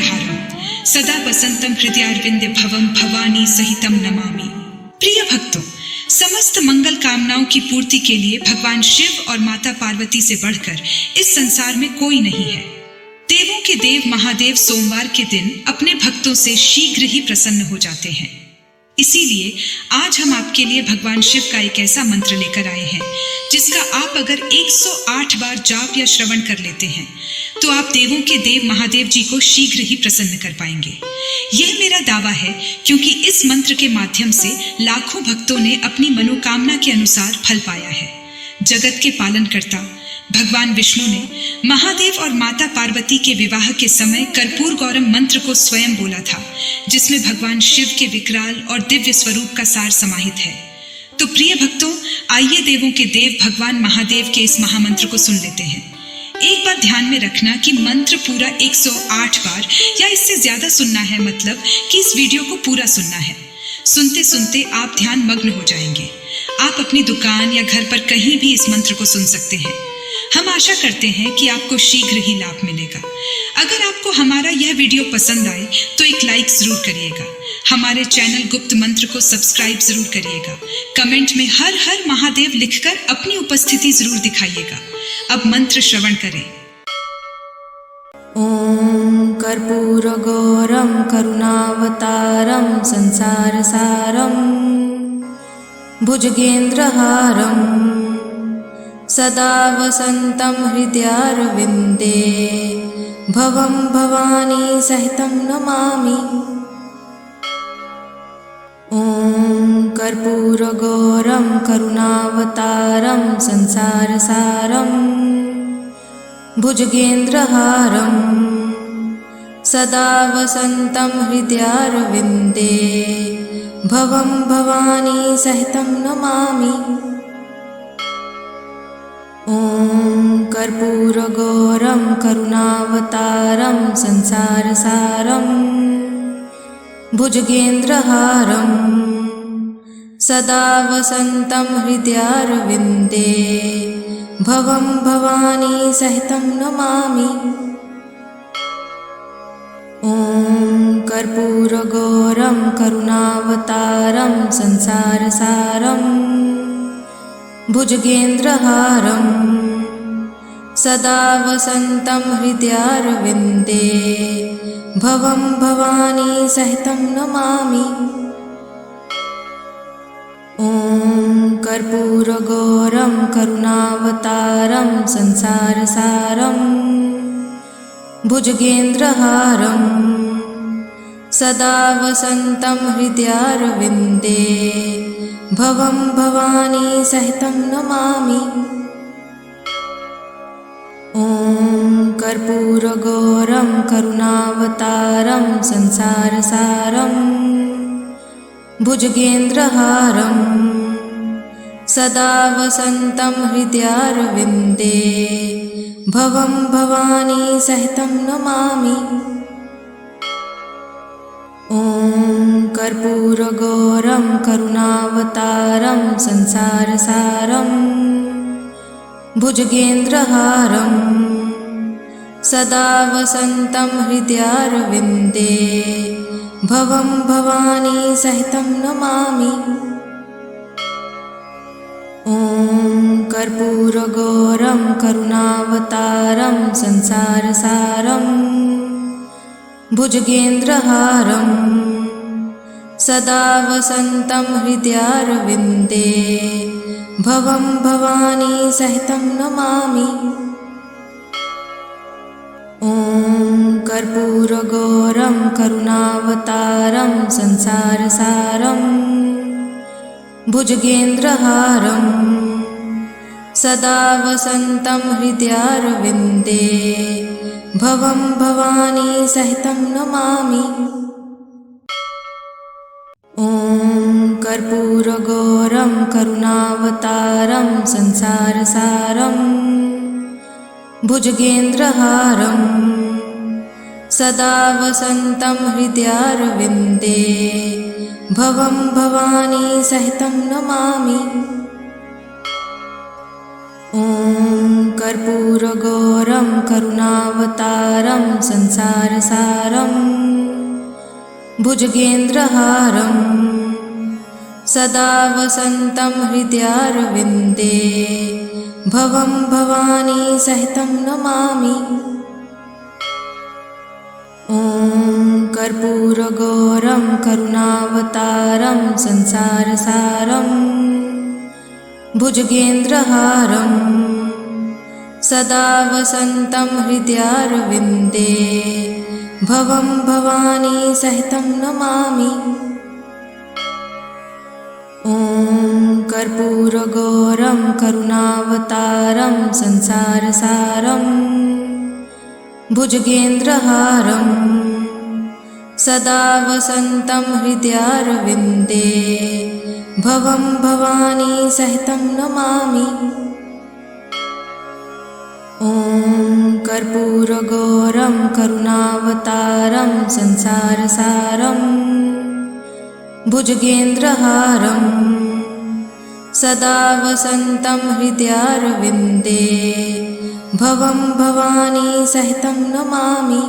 भुजगेन्द्रहारं सदा वसंतम हृदयारविंदे भवम भवानी सहितम नमामि। प्रिय भक्तों, समस्त मंगल कामनाओं की पूर्ति के लिए भगवान शिव और माता पार्वती से बढ़कर इस संसार में कोई नहीं है। देवों के देव महादेव सोमवार के दिन अपने भक्तों से शीघ्र ही प्रसन्न हो जाते हैं। इसीलिए आज हम आपके लिए भगवान शिव का एक ऐसा मंत्र लेकर आए हैं जिसका आप अगर 108 बार जाप या श्रवण कर लेते हैं तो आप देवों के देव महादेव जी को शीघ्र ही प्रसन्न कर पाएंगे। यह मेरा दावा है क्योंकि इस मंत्र के माध्यम से लाखों भक्तों ने अपनी मनोकामना के अनुसार फल पाया है। जगत के पालनकर्ता भगवान विष्णु ने महादेव और माता पार्वती के विवाह के समय कर्पूर गौरम मंत्र को स्वयं बोला था, जिसमें भगवान शिव के विकराल और दिव्य स्वरूप का सार समाहित है। तो प्रिय भक्तों, आइए देवों के देव भगवान महादेव के इस महामंत्र को सुन लेते हैं। एक बात ध्यान में रखना कि मंत्र पूरा 108 बार या इससे ज्यादा सुनना है, मतलब कि इस वीडियो को पूरा सुनना है। सुनते सुनते आप ध्यान मग्न हो जाएंगे। आप अपनी दुकान या घर पर कहीं भी इस मंत्र को सुन सकते हैं। हम आशा करते हैं कि आपको शीघ्र ही लाभ मिलेगा। अगर आपको हमारा यह वीडियो पसंद आए तो एक लाइक जरूर करिएगा। हमारे चैनल गुप्त मंत्र को सब्सक्राइब जरूर करिएगा। कमेंट में हर हर महादेव लिखकर अपनी उपस्थिति जरूर दिखाइएगा। अब मंत्र श्रवण करें। ओम कर्पूरगौरम करुणावतारम संसारसारम भुजगेन्द्रहारं सदा वसंतं हृदयारविंदे भवं भवानी सहितं नमामि। ओम कर्पूरगौरं करुणावतारं संसारसारं भुजगेन्द्रहारं सदा वसंतं हृदयारविंदे भवं भवानी सहितं नमामि। ओम कर्पूरगौरं करुणावतारं संसारसारं भुजगेन्द्रहारं सदा वसंतं हृदयारविंदे भवं भवानी सहितं नमामि। ओम कर्पूरगौरं करुणावतारं संसारसारं भुजगेन्द्रहारं सदा वसंतं हृदयारविंदे भवं भवानी सहितं नमामि। ओम कर्पूरगौरं करुणावतारं संसारसारं भुजगेन्द्रहारं सदा वसंतं हृदयारविंदे भवं भवानी सहितं नमामि। ओम कर्पूरगौरं करुणावतारं संसारसारं भुजगेन्द्रहारं सदा वसंतं हृदयारविंदे भवं भवानी सहितं नमामि। ओम कर्पूरगौरं करुणावतारं संसारसारं भुजगेन्द्रहारं सदा वसंतं हृदयारविंदे भवं भवानी सहितं नमामि। ओम कर्पूरगौरं करुणावतारं संसारसारं भुजगेन्द्रहारं सदा वसंतं हृदयारविंदे भवं भवानी सहितं नमामि। ओम कर्पूरगौरं करुणावतारं संसारसारं भुजगेन्द्रहारं सदा वसंतं हृदयारविंदे भवं भवानी सहितं नमामि। ओम कर्पूरगौरं करुणावतारं संसारसारं भुजगेन्द्रहारं सदा वसंतं हृदयारविंदे भवं भवानी सहितं नमामि। ओम कर्पूरगौरं करुणावतारं संसारसारं भुजगेन्द्रहारं सदा वसन्तं हृदयारविन्दे भवं भवानी सहितं नमामि। ॐ कर्पूरगौरं करुणावतारं संसारसारं भुजगेन्द्रहारं सदा वसन्तं हृदयारविन्दे भवं भवानी सहितं नमामि। ॐ कर्पूरगौरं करुणावतारं संसारसारं भुजगेन्द्रहारं सदा वसन्तं हृदयारविन्दे भवं भवानी सहितं नमामि। ॐ कर्पूरगौरं करुणावतारं संसारसारं भुजगेन्द्रहारं सदा वसन्तं हृदयारविन्दे भवं भवानी सहितं नमामि।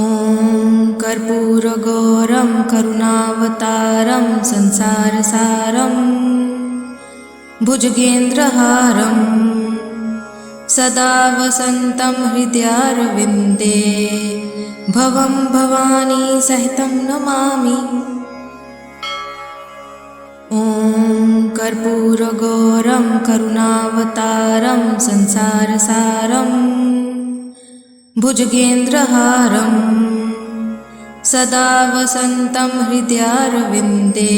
ॐ कर्पूरगौरं करुणावतारं संसारसारं भुजगेन्द्रहारं सदा वसन्तं हृदयारविन्दे भवं भवानी सहितं नमामि। ॐ कर्पूरगौरं करुणावतारं संसारसारं भुजगेन्द्रहारं सदा वसन्तं हृदयारविन्दे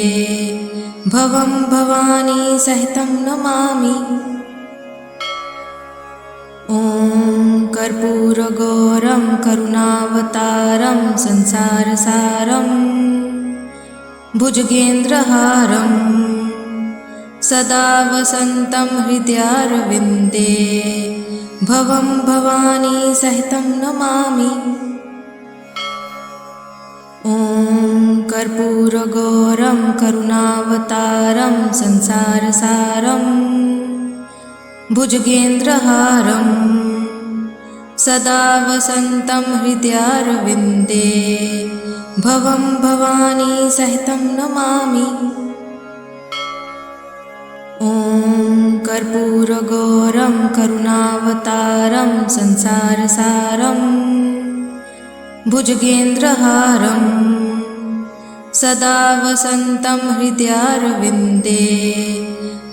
भवं भवानी सहितं नमामि। ॐ कर्पूरगौरं करुणावतारं संसारसारं भुजगेन्द्रहारं सदा वसन्तं हृदयारविन्दे भवं भवानी सहितं नमामि। ॐ कर्पूरगौरं करुणावतारं संसारसारं भुजगेन्द्रहारं सदा वसन्तं हृदयारविन्दे भवं भवानी सहितं नमामि। ॐ कर्पूरगौरं करुणावतारं संसारसारं भुजगेन्द्रहारं सदा वसन्तं हृदयारविन्दे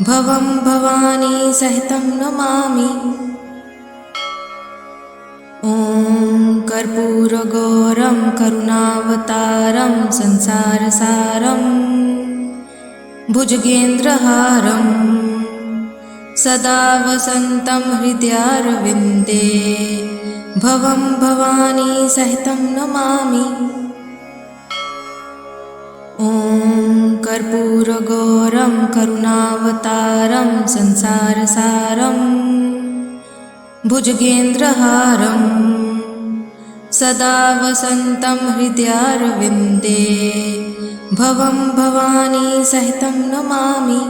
भवं भवानी सहितं नमामि। ॐ कर्पूरगौरं करुणावतारं संसारसारं भुजगेन्द्रहारं सदा वसन्तं हृदयारविन्दे भवं भवानी सहितं नमामि। ॐ कर्पूरगौरं करुणावतारं संसारसारं भुजगेन्द्रहारं सदा वसन्तं हृदयारविन्दे भवं भवानी सहितं नमामि।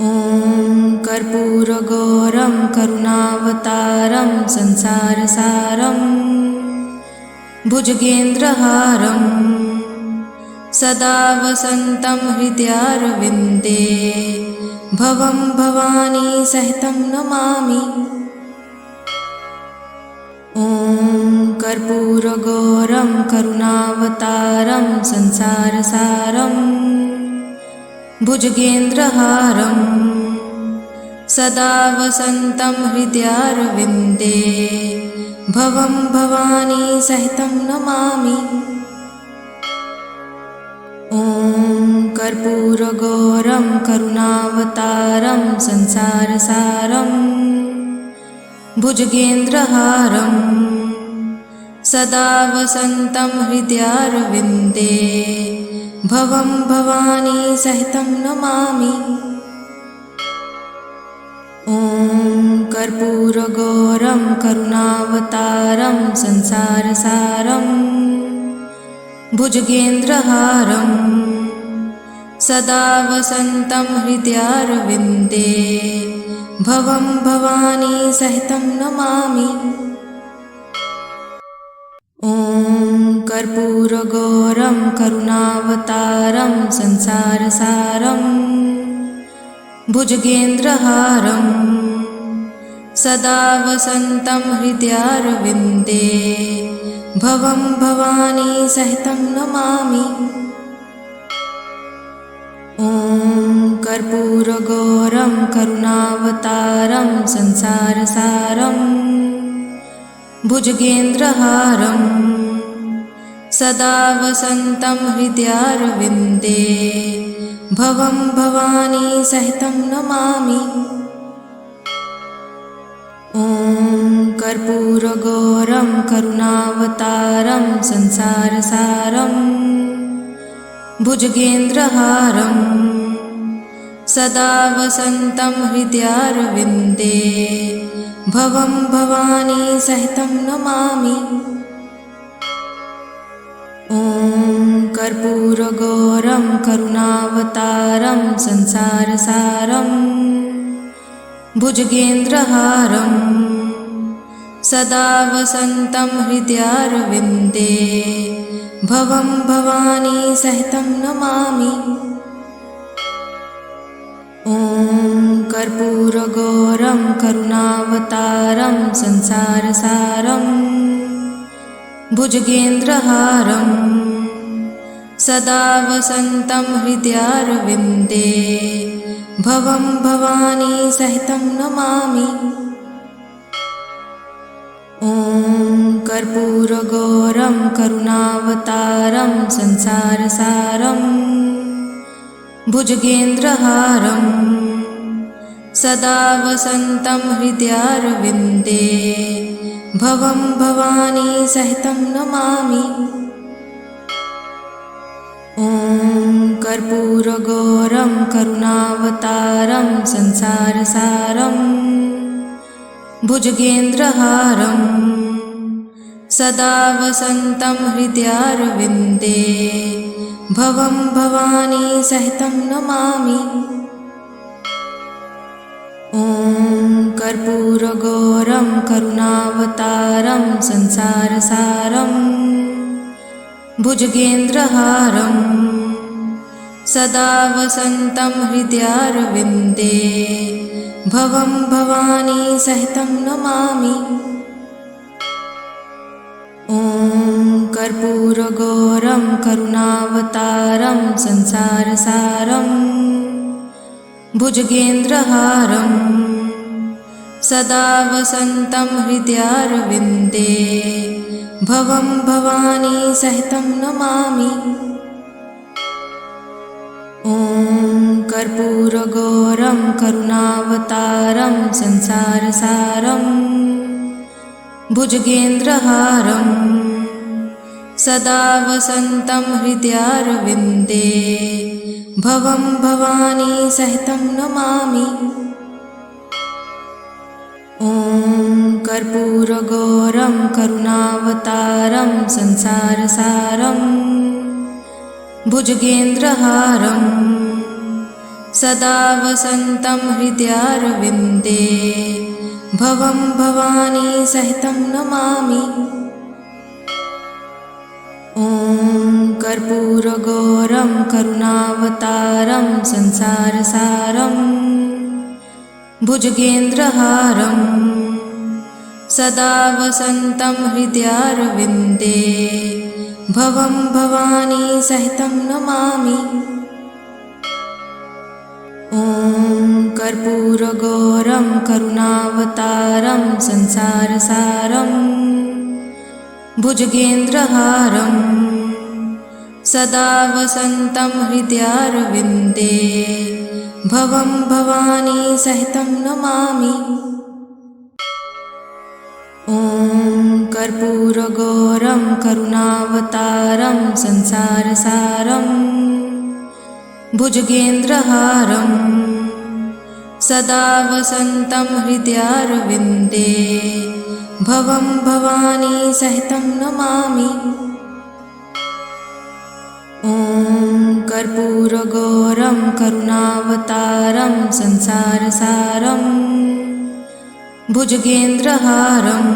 ॐ कर्पूरगौरं करुणावतारं संसारसारं भुजगेन्द्रहारं सदा वसन्तं हृदयारविन्दे भवं भवानी सहितं नमामि। ॐ कर्पूरगौरं करुणावतारं संसारसारं भुजगेन्द्रहारं सदा वसन्तं हृदयारविन्दे भवं भवानी सहितं नमामि। ॐ कर्पूरगौरं करुणावतारं संसारसारं भुजगेन्द्रहारं सदा वसन्तं हृदयारविन्दे भवं भवानी सहितं नमामि। ॐ कर्पूरगौरं करुणावतारं संसारसारं भुजगेन्द्रहारं सदा वसन्तं हृदयारविन्दे भवं भवानी सहितं नमामि। ॐ कर्पूरगौरं करुणावतारं संसारसारं भुजगेन्द्रहारं सदा वसन्तं हृदयारविन्दे भवं भवानी सहितं नमामि। ॐ कर्पूरगौरं करुणावतारं संसारसारं भुजगेन्द्रहारं सदा वसन्तं हृदयारविन्दे भवं भवानी सहितं नमामि। ॐ कर्पूरगौरं करुणावतारं संसारसारं भुजगेन्द्रहारं सदा वसन्तं हृदयारविन्दे भवं भवानी सहितं नमामि। ॐ कर्पूरगौरं करुणावतारं संसारसारं भुजगेन्द्रहारं सदा वसन्तं हृदयारविन्दे भवं भवानी सहितं नमामि। ॐ कर्पूरगौरं करुणावतारं संसारसारं भुजगेन्द्रहारं सदा वसन्तं हृदयारविन्दे भवं भवानी सहितं नमामि। ॐ कर्पूरगौरं करुणावतारं संसारसारं भुजगेन्द्रहारं सदा वसन्तं हृदयारविन्दे भवं भवानी सहितं नमामि। ॐ कर्पूरगौरं करुणावतारं संसारसारं भुजगेन्द्रहारं सदा वसन्तं हृदयारविन्दे भवं भवानी सहितं नमामि। ॐ कर्पूरगौरं करुणावतारं संसारसारं भुजगेन्द्रहारं सदा वसन्तं हृदयारविन्दे भवं भवानी सहितं नमामि। ॐ कर्पूरगौरं करुणावतारं संसारसारं भुजगेन्द्रहारं सदा वसन्तं हृदयारविन्दे भवं भवानी सहितं नमामि। ॐ कर्पूरगौरं करुणावतारं संसारसारं भुजगेन्द्रहारं सदा वसन्तं हृदयारविन्दे भवं भवानी सहितं नमामि। ॐ कर्पूरगौरं करुणावतारं संसारसारं भुजगेन्द्रहारं सदा वसन्तं हृदयारविन्दे भवं भवानी सहितं नमामि। ॐ कर्पूरगौरं करुणावतारं संसारसारं भुजगेन्द्रहारं सदा वसन्तं हृदयारविन्दे भवं भवानी सहितं नमामि। ॐ कर्पूरगौरं करुणावतारं संसारसारं भुजगेन्द्रहारं सदा वसन्तं हृदयारविन्दे भवं भवानी सहितं नमामि। ॐ कर्पूरगौरं करुणावतारं संसारसारं भुजगेन्द्रहारं सदा वसन्तं हृदयारविन्दे भवं भवानी सहितं नमामि। ॐ कर्पूरगौरं करुणावतारं संसारसारं भुजगेन्द्रहारं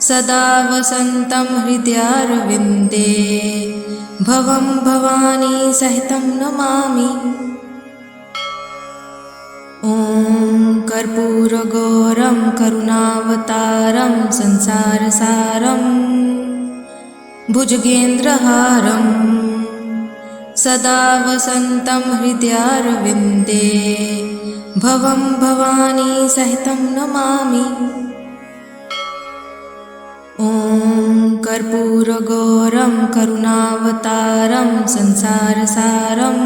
सदा वसन्तं हृदयारविन्दे भवं भवानी सहितं नमामि। ॐ कर्पूरगौरं करुणावतारं संसारसारं भुजगेन्द्रहारं सदा वसन्तं हृदयारविन्दे भवं भवानी सहितं नमामि। ॐ कर्पूरगौरं करुणावतारं संसारसारं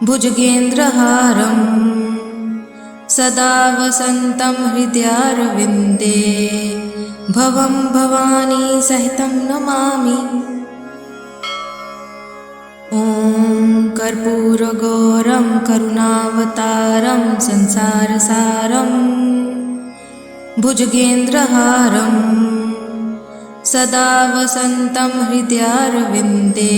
भुजगेन्द्रहारं सदा वसन्तं हृदयारविन्दे भवं भवानी सहितं नमामि। ॐ कर्पूरगौरं करुणावतारं संसारसारं भुजगेन्द्रहारं सदा वसन्तं हृदयारविन्दे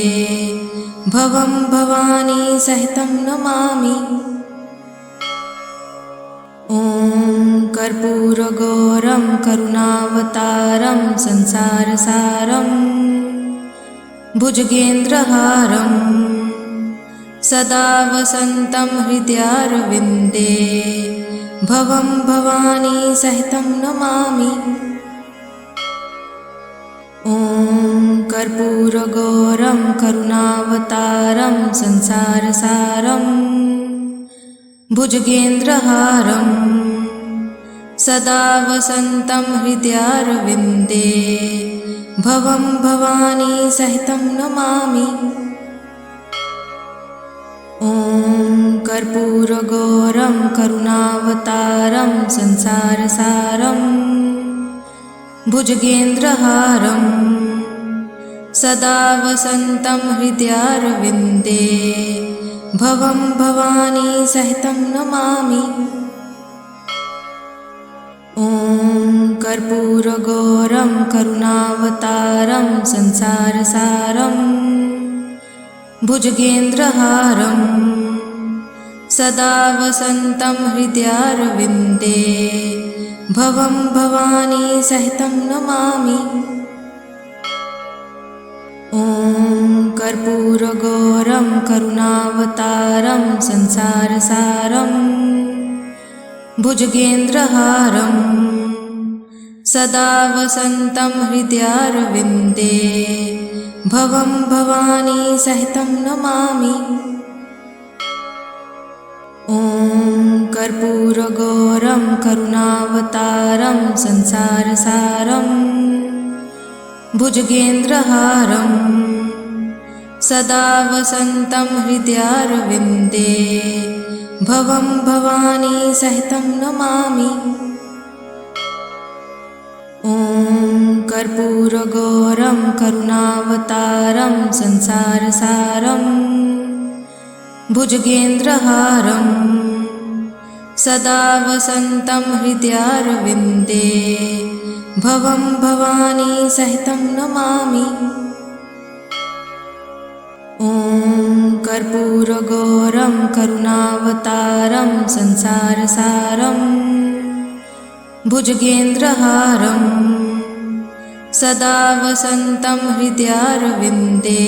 भवं भवानी सहितं नमामि। ॐ कर्पूरगौरं करुणावतारं संसारसारं भुजगेन्द्रहारं सदा वसन्तं हृदयारविन्दे भवं भवानी सहितं नमामि। ॐ कर्पूरगौरं करुणावतारं संसारसारं भुजगेन्द्रहारं सदा वसन्तं हृदयारविन्दे भवं भवानी सहितं नमामि। ॐ कर्पूरगौरं करुणावतारं संसारसारं भुजगेन्द्रहारं सदा वसन्तं हृदयारविन्दे भवं भवानी सहितं नमामि। ॐ कर्पूरगौरं करुणावतारं संसारसारं भुजगेन्द्रहारं सदा वसन्तं हृदयारविन्दे भवं भवानी सहितं नमामि। ॐ कर्पूरगौरं करुणावतारं संसारसारं भुजगेन्द्रहारं सदा वसन्तं हृदयारविन्दे भवं भवानी सहितं नमामि। ॐ कर्पूरगौरं करुणावतारं संसारसारं भुजगेन्द्रहारं सदा वसन्तं हृदयारविन्दे भवं भवानी सहितं नमामि। ॐ कर्पूरगौरं करुणावतारं संसारसारं भुजगेन्द्रहारं सदा वसन्तं हृदयारविन्दे भवं भवानी सहितं नमामि। ॐ कर्पूरगौरं करुणावतारं संसारसारं भुजगेन्द्रहारं सदा वसन्तं हृदयारविन्दे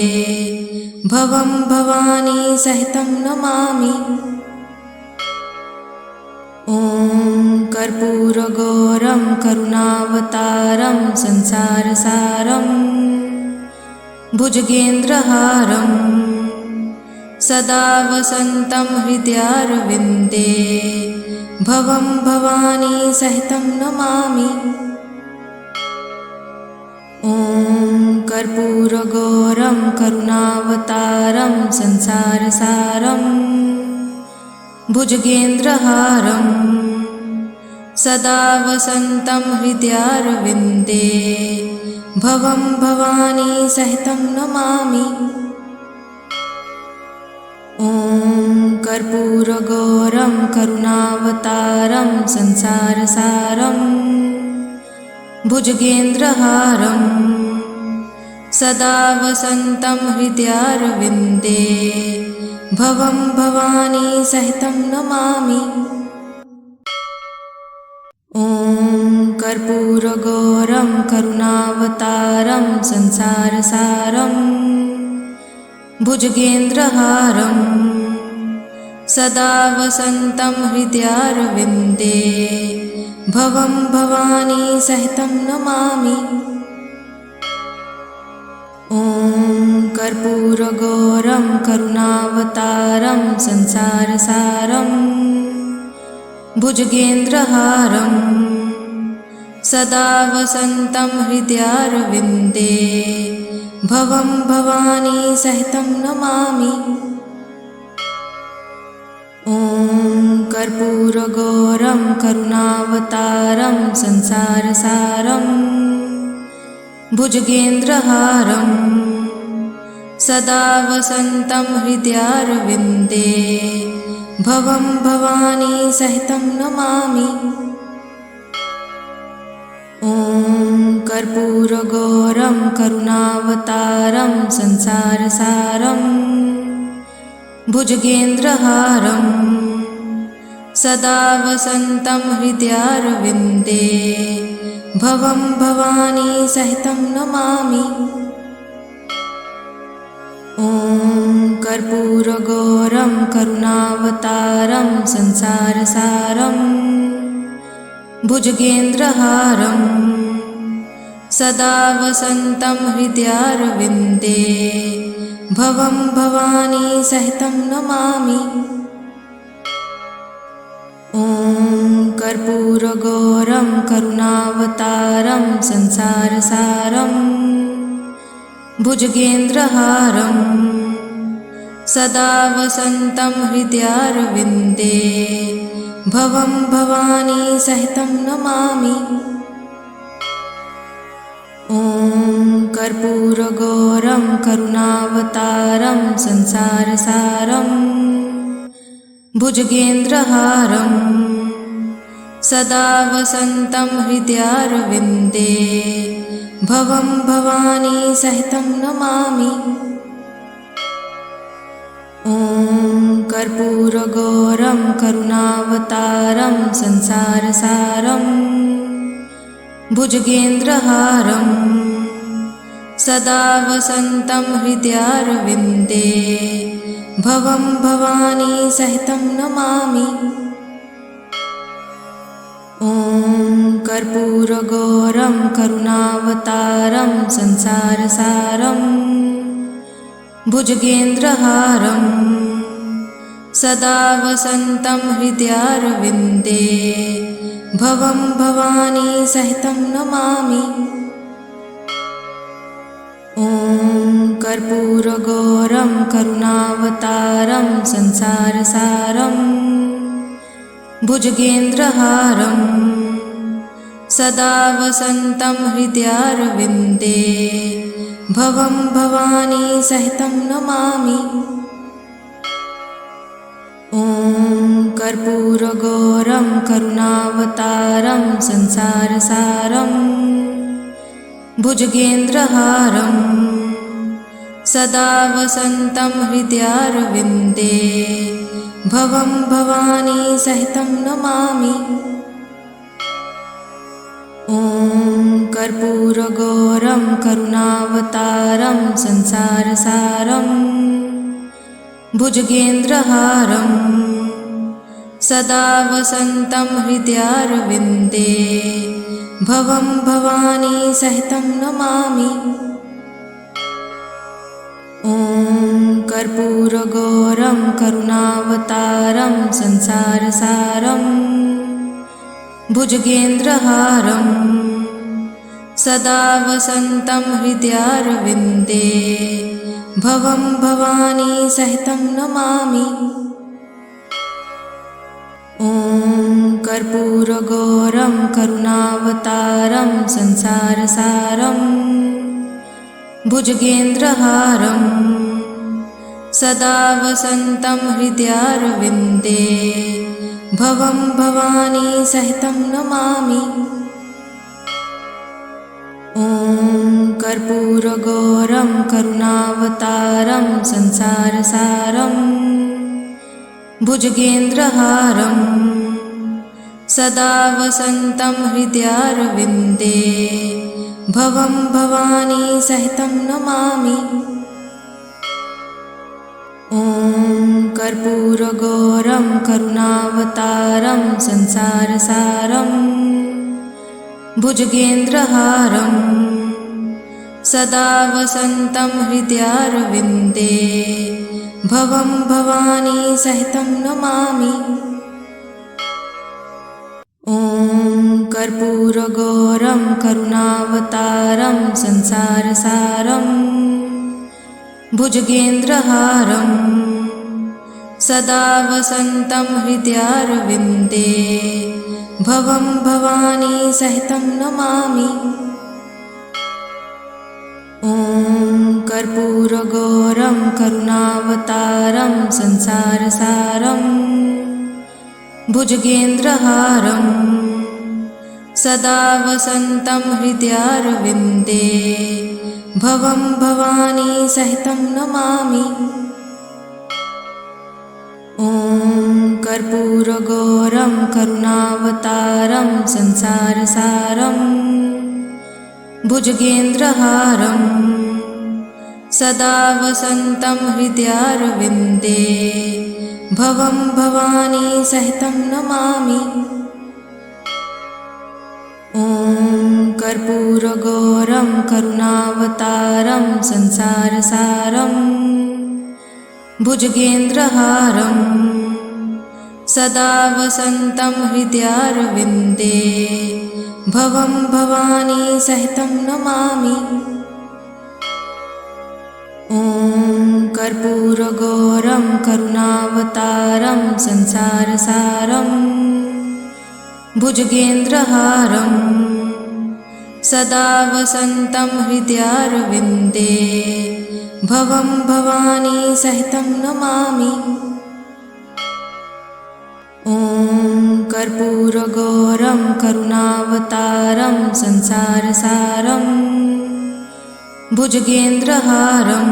भवं भवानी सहितं नमामि। ॐ कर्पूरगौरं करुणावतारं संसारसारं भुजगेन्द्रहारं सदा वसन्तं हृदयारविन्दे भवं भवानी सहितं नमामि। ॐ कर्पूरगौरं करुणावतारं संसारसारं भुजगेन्द्रहारं सदा वसन्तं हृदयारविन्दे भवं भवानी सहितं नमामि। ॐ कर्पूरगौरं करुणावतारं संसारसारं भुजगेन्द्रहारं सदा वसन्तं हृदयारविन्दे भवं भवानी सहितं नमामि। ॐ कर्पूरगौरं करुणावतारं संसारसारं भुजगेन्द्रहारं सदा वसन्तं हृदयारविन्दे भवं भवानी सहितं नमामि। ॐ कर्पूरगौरं करुणावतारं संसारसारं भुजगेन्द्रहारं सदा वसन्तं हृदयारविन्दे भवं भवानी सहितं नमामि। ॐ कर्पूरगौरं करुणावतारं संसारसारं भुजगेन्द्रहारं सदा वसन्तं हृदयारविन्दे भवं भवानी सहितं नमामि। ॐ कर्पूरगौरं करुणावतारं संसारसारं भुजगेन्द्रहारं सदा वसन्तं हृदयारविन्दे भवं भवानी सहितं नमामि। ॐ कर्पूरगौरं करुणावतारं संसारसारं भुजगेन्द्रहारं सदा वसन्तं हृदयारविन्दे भवं भवानी सहितं नमामि। ॐ कर्पूरगौरं करुणावतारं संसारसारं भुजगेन्द्रहारं सदा वसन्तं हृदयारविन्दे भवं भवानी सहितं नमामि। ॐ कर्पूरगौरं करुणावतारं संसारसारं भुजगेन्द्रहारं सदा वसन्तं हृदयारविन्दे भवं भवानी सहितं नमामि। ॐ कर्पूरगौरं करुणावतारं संसारसारं भुजगेन्द्रहारं सदा वसन्तं हृदयारविन्दे भवं भवानी सहितं नमामि। ॐ कर्पूरगौरं करुणावतारं संसारसारं भुजगेन्द्रहारं सदा वसन्तं हृदयारविन्दे भवं भवानी सहितं नमामि। ॐ कर्पूरगौरं करुणावतारं संसारसारं भुजगेन्द्रहारं सदा वसन्तं हृदयारविन्दे भवं भवानी सहितं नमामि। ॐ कर्पूरगौरं करुणावतारं संसारसारं भुजगेन्द्रहारं सदा वसन्तं हृदयारविन्दे भवं भवानी सहितं नमामि। ॐ कर्पूरगौरं करुणावतारं संसारसारं भुजगेन्द्रहारं सदा वसन्तं हृदयारविन्दे भवं भवानी सहितं नमामि। ॐ कर्पूरगौरं करुणावतारं संसारसारं भुजगेन्द्रहारं सदा वसन्तं हृदयारविन्दे भवं भवानी सहितं नमामि। ॐ कर्पूरगौरं करुणावतारं संसारसारं भुजगेन्द्रहारं सदा वसन्तं हृदयारविन्दे भवं भवानी सहितं नमामि। ॐ कर्पूरगौरं करुणावतारं संसारसारं भुजगेन्द्रहारं सदा वसन्तं हृदयारविन्दे भवं भवानी सहितं नमामि। ॐ कर्पूरगौरं करुणावतारं संसारसारं भुजगेन्द्रहारं सदा वसन्तं हृदयारविन्दे भवं भवानी सहितं नमामि। ॐ कर्पूरगौरं करुणावतारं संसारसारं भुजगेन्द्रहारं सदा वसन्तं हृदयारविन्दे भवं भवानी सहितं नमामि। ॐ कर्पूरगौरं करुणावतारं संसारसारं भुजगेन्द्रहारं सदा वसन्तं हृदयारविन्दे भवं भवानी सहितं नमामि। ॐ कर्पूरगौरं करुणावतारं संसारसारं भुजगेन्द्रहारं सदा वसन्तं हृदयारविन्दे भवं भवानी सहितं नमामि। ॐ कर्पूरगौरं करुणावतारं संसारसारं भुजगेन्द्रहारं सदा वसन्तं हृदयारविन्दे भवं भवानी सहितं नमामि। ॐ कर्पूरगौरं करुणावतारं संसारसारं भुजगेन्द्रहारं सदा वसन्तं हृदयारविन्दे भवं भवानी सहितं नमामि। ॐ कर्पूरगौरं करुणावतारं संसारसारं भुजगेन्द्रहारं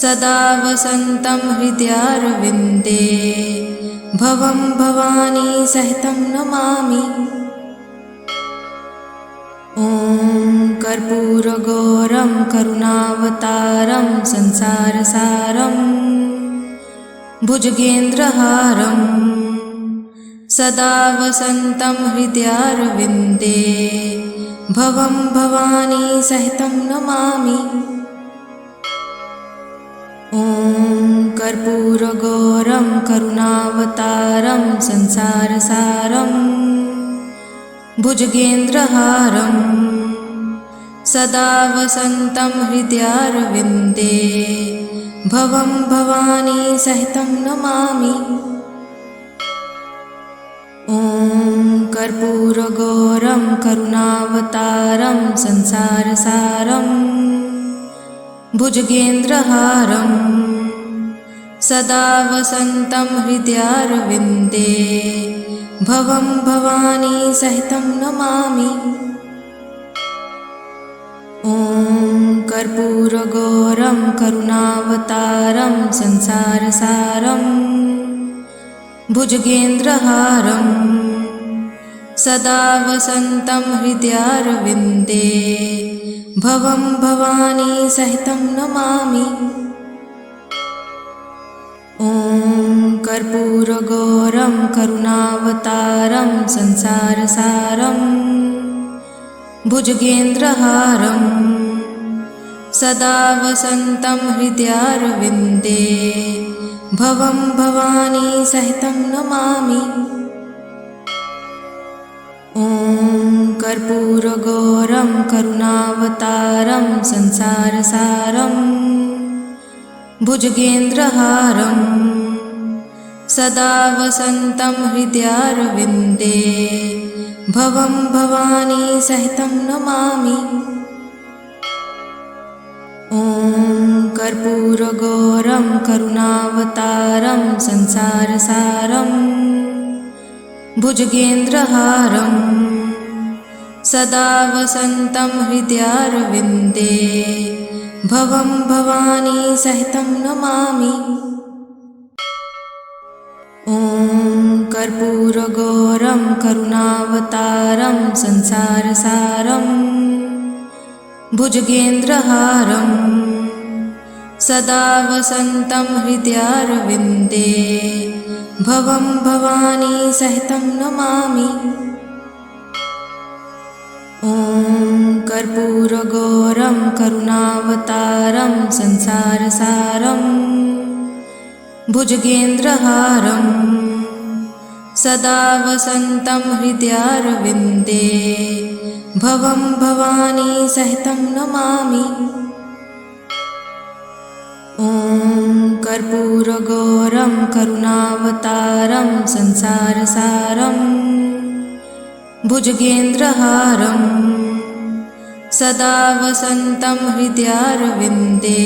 सदा वसन्तं हृदयारविन्दे भवं भवानी सहितं नमामि। ॐ कर्पूरगौरं करुणावतारं संसारसारं भुजगेन्द्रहारं सदा वसन्तं हृदयारविन्दे भवं भवानी सहितं नमामि। ॐ कर्पूरगौरं करुणावतारं संसारसारं भुजगेन्द्रहारं सदा वसन्तं हृदयारविन्दे भवं भवानी सहितं नमामि। ॐ कर्पूरगौरं करुणावतारं संसारसारं भुजगेन्द्रहारं सदा वसन्तं हृदयारविन्दे भवं भवानी सहितं नमामि। ॐ कर्पूरगौरं करुणावतारं संसारसारं भुजगेन्द्रहारं सदा वसन्तं हृदयारविन्दे भवं भवानी सहितं नमामि। ॐ कर्पूरगौरं करुणावतारं संसारसारं भुजगेन्द्रहारं सदा वसन्तं हृदयारविन्दे भवं भवानी सहितं नमामि। ॐ कर्पूरगौरं करुणावतारं संसारसारं भुजगेन्द्रहारं सदा वसन्तं हृदयारविन्दे भवं भवानी सहितं नमामि। ॐ कर्पूरगौरं करुणावतारं संसारसारं भुजगेन्द्रहारं सदा वसन्तं हृदयारविन्दे भवं भवानी सहितं नमामि। ॐ कर्पूरगौरं करुणावतारं संसारसारं भुजगेन्द्रहारं सदा वसन्तं हृदयारविन्दे भवं भवानी सहितं नमामि। ॐ कर्पूरगौरं करुणावतारं संसारसारं भुजगेन्द्रहारं सदा वसन्तं हृदयारविन्दे भवं भवानी सहितं नमामि। ॐ कर्पूरगौरं करुणावतारं संसारसारं भुजगेन्द्रहारं सदा वसन्तं हृदयारविन्दे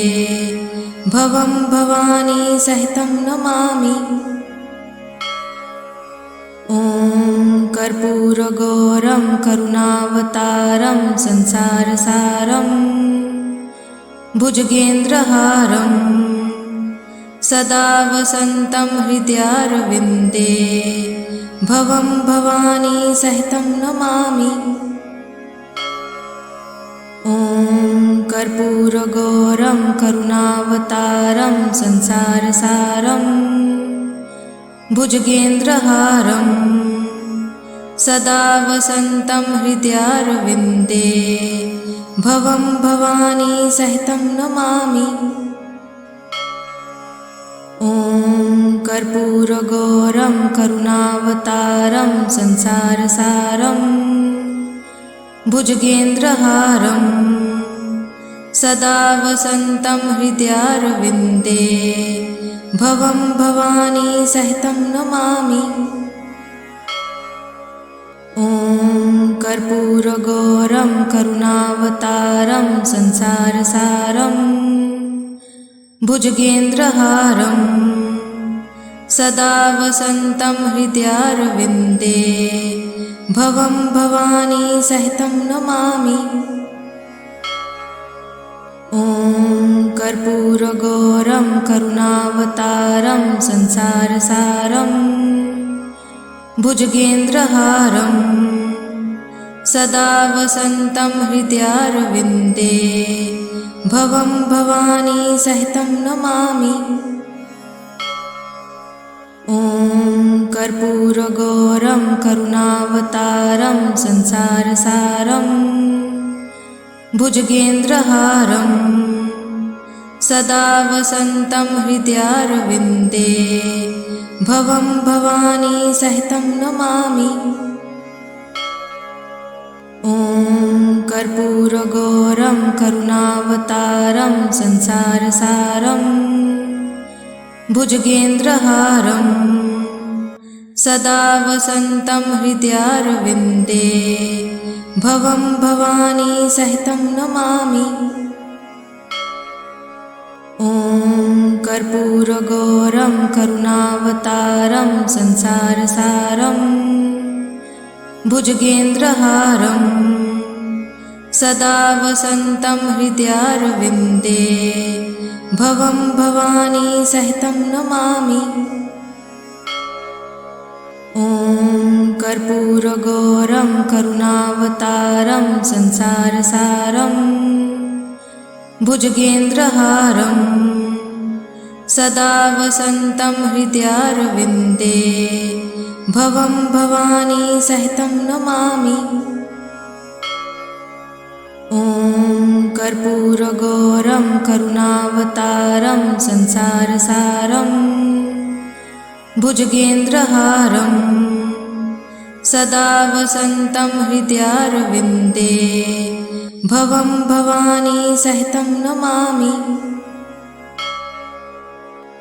भवं भवानी सहितं नमामि। ॐ कर्पूरगौरं करुणावतारं संसारसारं भुजगेन्द्रहारं सदा वसन्तं हृदयारविन्दे भवं भवानी सहितं नमामि। ॐ कर्पूरगौरं करुणावतारं संसारसारं भुजगेन्द्रहारं सदा वसन्तं हृदयारविन्दे भवं भवानी सहितं नमामि। ॐ कर्पूरगौरं करुणावतारं संसारसारं भुजगेन्द्रहारं सदा वसन्तं हृदयारविन्दे भवं भवानी सहितं नमामि। ॐ कर्पूरगौरं करुणावतारं संसारसारं भुजगेन्द्रहारं सदा वसन्तं हृदयारविन्दे भवं भवानी सहितं नमामि। ॐ कर्पूरगौरं करुणावतारं संसारसारं भुजगेन्द्रहारं सदा वसन्तं हृदयारविन्दे भवं भवानी सहितं नमामि। ॐ कर्पूरगौरं करुणावतारं संसारसारं भुजगेन्द्रहारं सदा वसन्तं हृदयारविन्दे भवं भवानी सहितं नमामि। ॐ कर्पूरगौरं करुणावतारं संसारसारं भुजगेन्द्रहारं सदा वसन्तं हृदयारविन्दे भवं भवानी सहितं नमामि। ॐ कर्पूरगौरं करुणावतारं संसारसारं भुजगेन्द्रहारं सदा वसन्तं हृदयारविन्दे भवं भवानी सहितं नमामि। ॐ कर्पूरगौरं करुणावतारं संसारसारं भुजगेन्द्रहारं सदा वसन्तं हृदयारविन्दे भवं भवानी सहितं नमामि। ॐ कर्पूरगौरं करुणावतारं संसारसारं भुजगेन्द्रहारं सदा वसन्तं हृदयारविन्दे भवं भवानी सहितं नमामि।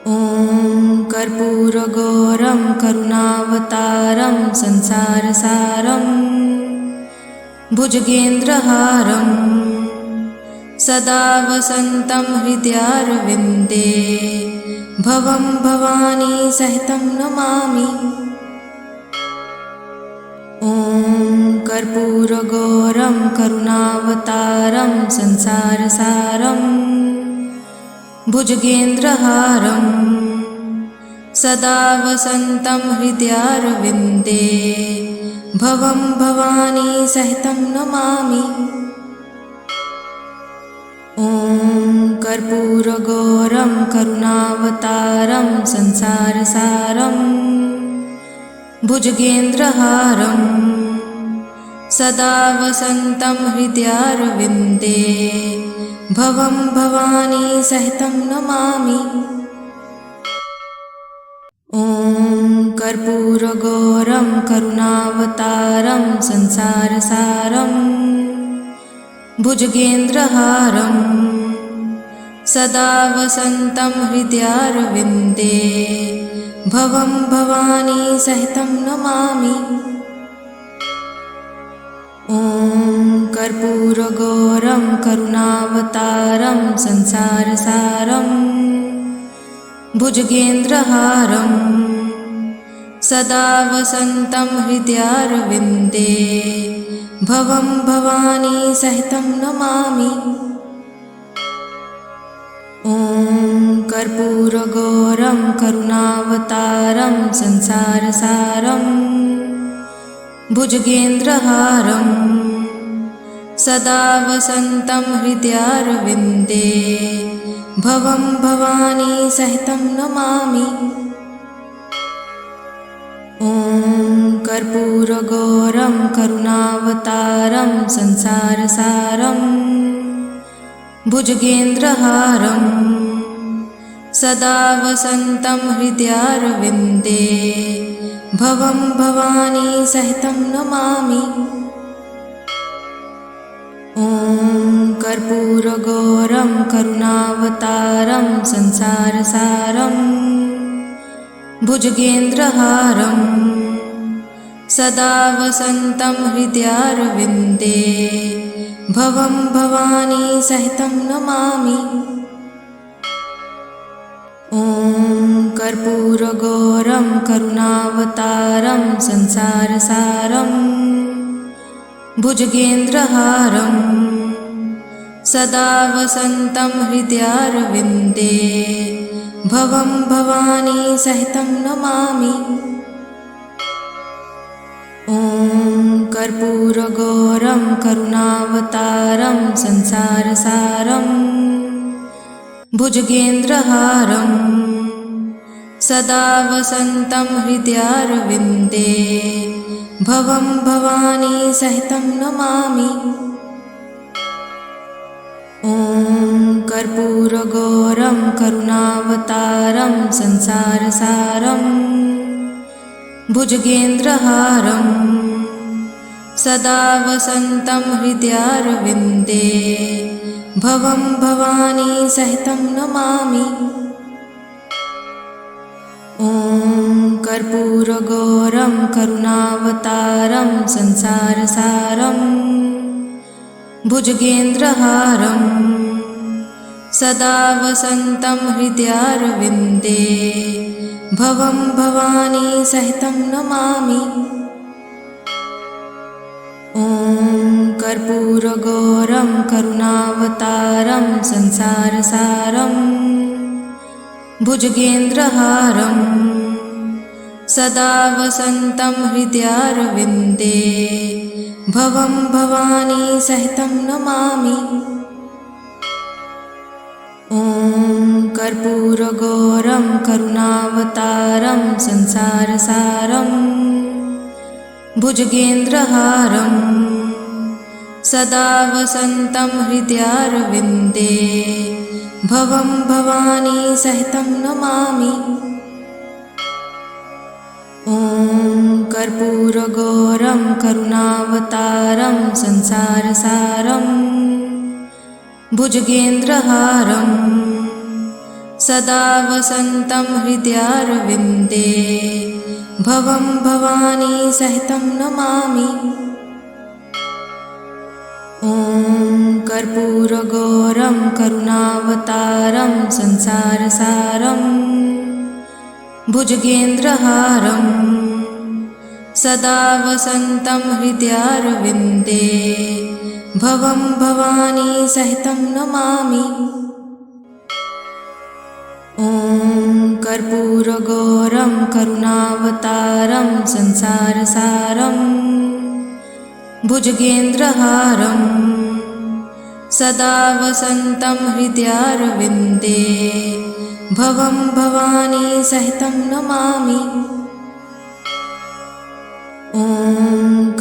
ॐ कर्पूरगौरं करुणावतारं संसारसारं भुजगेन्द्रहारं सदा वसन्तं हृदयारविन्दे भवं भवानी सहितं नमामि। ॐ कर्पूरगौरं करुणावतारं संसारसारं भुजगेन्द्रहारं सदा वसन्तं हृदयारविन्दे भवं भवानी सहितं नमामि। ॐ कर्पूरगौरं करुणावतारं संसारसारं भुजगेन्द्रहारं सदा वसन्तं हृदयारविन्दे भवं भवानी सहितं नमामि। ॐ कर्पूरगौरं करुणावतारं संसारसारं भुजगेन्द्रहारं सदा वसन्तं हृदयारविन्दे भवं भवानी सहितं नमामि। ॐ कर्पूरगौरं करुणावतारं संसारसारं भुजगेन्द्रहारं सदा वसन्तं हृदयारविन्दे भवं भवानी सहितं नमामि। ॐ कर्पूरगौरं करुणावतारं संसारसारं भुजगेन्द्रहारं सदा वसन्तं हृदयारविन्दे भवं भवानी सहितं नमामि। ॐ कर्पूरगौरं करुणावतारं संसारसारं भुजगेन्द्रहारं सदा वसन्तं हृदयारविन्दे भवं भवानी सहितं नमामि। ॐ कर्पूरगौरं करुणावतारं संसारसारं भुजगेन्द्रहारं सदा वसन्तं हृदयारविन्दे भवं भवानी सहितं नमामि। ॐ कर्पूरगौरं करुणावतारं संसारसारं भुजगेन्द्रहारं सदा वसन्तं हृदयारविन्दे भवं भवानी सहितं नमामि। ॐ कर्पूरगौरं करुणावतारं संसारसारं भुजगेन्द्रहारं सदा वसन्तं हृदयारविन्दे भवं भवानी सहितं नमामि। ॐ कर्पूरगौरं करुणावतारं संसारसारं भुजगेन्द्रहारं सदा वसन्तं हृदयारविन्दे भवं भवानी सहितं नमामि। ॐ कर्पूरगौरं करुणावतारं संसारसारं भुजगेन्द्रहारं सदा वसन्तं हृदयारविन्दे भवं भवानी सहितं नमामि। ॐ कर्पूरगौरं करुणावतारं संसारसारं भुजगेन्द्रहारं सदा वसन्तं हृदयारविन्दे भवं भवानी सहितं नमामि। ॐ कर्पूरगौरं करुणावतारं संसारसारं भुजगेन्द्रहारं सदा वसन्तं हृदयारविन्दे भवं भवानी सहितं नमामि। ॐ कर्पूरगौरं करुणावतारं संसारसारं भुजगेन्द्रहारं सदा वसन्तं हृदयारविन्दे भवं भवानी सहितं नमामि। ॐ कर्पूरगौरं करुणावतारं संसारसारं भुजगेन्द्रहारं सदा वसन्तं हृदयारविन्दे भवं भवानी सहितं नमामि। ॐ कर्पूरगौरं करुणावतारं संसारसारं भुजगेन्द्रहारं सदा वसन्तं हृदयारविन्दे भवं भवानी सहितं नमामि। ॐ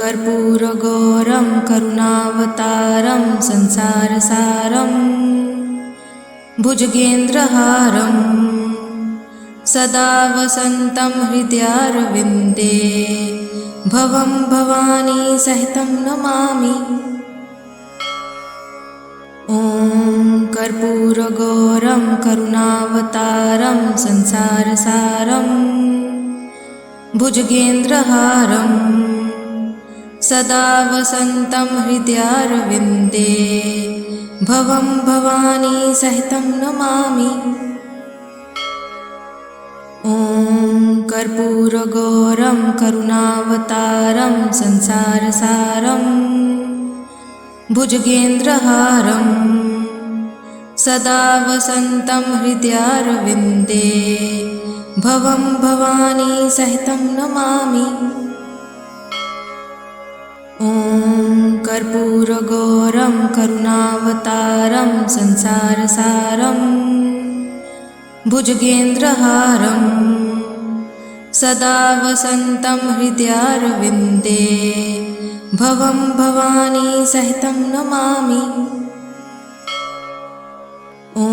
कर्पूरगौरं करुणावतारं संसारसारं भुजगेन्द्रहारं सदा वसन्तं हृदयारविन्दे भवं भवानी सहितं नमामि। ॐ कर्पूरगौरं करुणावतारं संसारसारं भुजगेन्द्रहारं सदा वसन्तं हृदयारविन्दे भवं भवानी सहितं नमामि। ॐ कर्पूरगौरं करुणावतारं संसारसारं भुजगेन्द्रहारं सदा वसन्तं हृदयारविन्दे भवं भवानी सहितं नमामि। ॐ कर्पूरगौरं करुणावतारं संसारसारं भुजगेन्द्रहारं सदा वसन्तं हृदयारविन्दे भवं भवानी सहितं नमामि। ॐ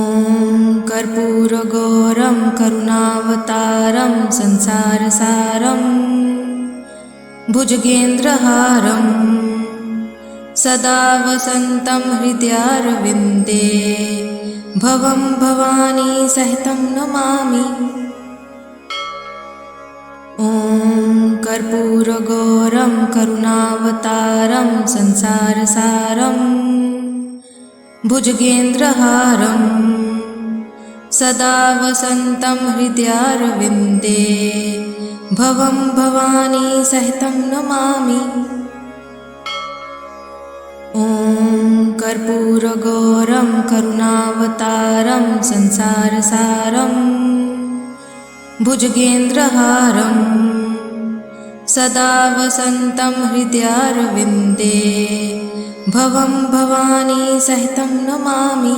कर्पूरगौरं करुणावतारं संसारसारं भुजगेन्द्रहारं सदा वसन्तं हृदयारविन्दे भवं भवानी सहितं नमामि। ॐ कर्पूरगौरं करुणावतारं संसारसारं भुजगेन्द्रहारं सदा वसन्तं हृदयारविन्दे भवं भवानी सहितं नमामि। ॐ कर्पूरगौरं करुणावतारं संसारसारं भुजगेन्द्रहारं सदा वसन्तं हृदयारविन्दे भवं भवानी सहितं नमामि।